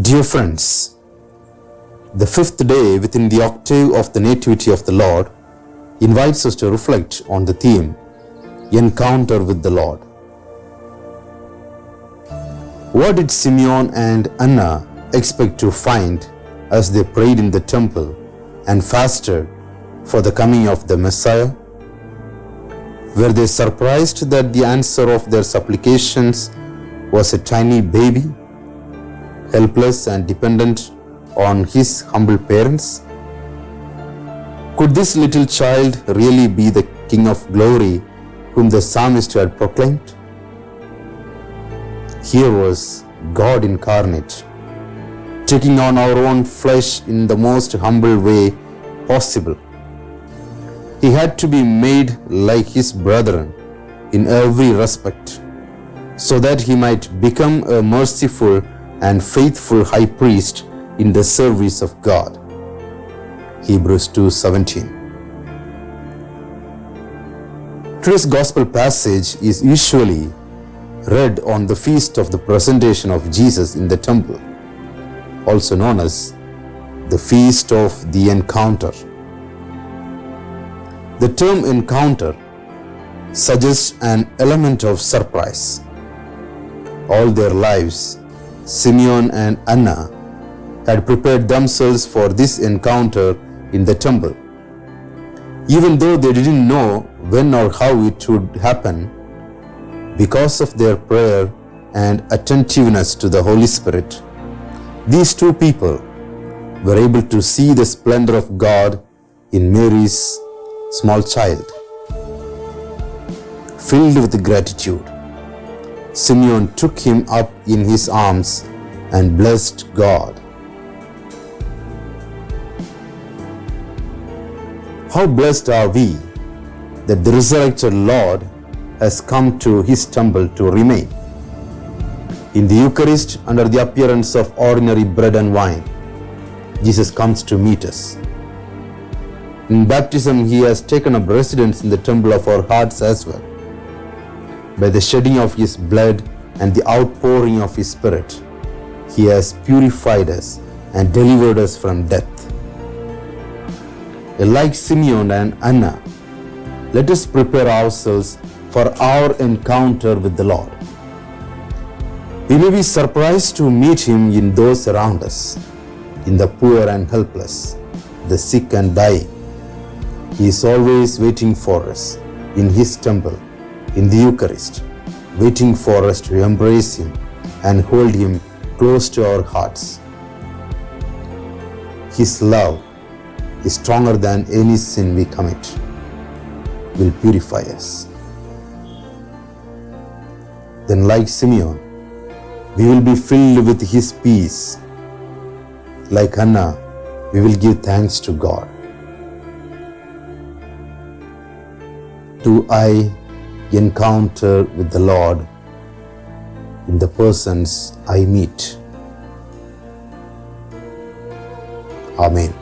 Dear friends, the fifth day within the octave of the Nativity of the Lord invites us to reflect on the theme, Encounter with the Lord. What did Simeon and Anna expect to find as they prayed in the temple and fasted for the coming of the Messiah? Were they surprised that the answer of their supplications was a tiny baby, helpless and dependent on his humble parents? Could this little child really be the King of Glory whom the psalmist had proclaimed? Here was God incarnate, taking on our own flesh in the most humble way possible. He had to be made like his brethren in every respect, so that he might become a merciful and faithful high priest in the service of God. Hebrews 2:17. Today's gospel passage is usually read on the feast of the presentation of Jesus in the temple, also known as the Feast of the Encounter. The term encounter suggests an element of surprise. All their lives, Simeon and Anna had prepared themselves for this encounter in the temple. Even though they didn't know when or how it would happen, because of their prayer and attentiveness to the Holy Spirit, these two people were able to see the splendor of God in Mary's small child. Filled with gratitude, Simeon took him up in his arms and blessed God. How blessed are we that the resurrected Lord has come to his temple to remain. In the Eucharist, under the appearance of ordinary bread and wine, Jesus comes to meet us. In baptism, he has taken up residence in the temple of our hearts as well. By the shedding of his blood and the outpouring of his Spirit, he has purified us and delivered us from death. Like Simeon and Anna, let us prepare ourselves for our encounter with the Lord. We may be surprised to meet him in those around us, in the poor and helpless, the sick and dying. He is always waiting for us in his temple, in the Eucharist, waiting for us to embrace him and hold him close to our hearts. His love is stronger than any sin we commit, will purify us. Then, like Simeon, we will be filled with his peace. Like Anna, we will give thanks to God. Do I encounter with the Lord in the persons I meet? Amen.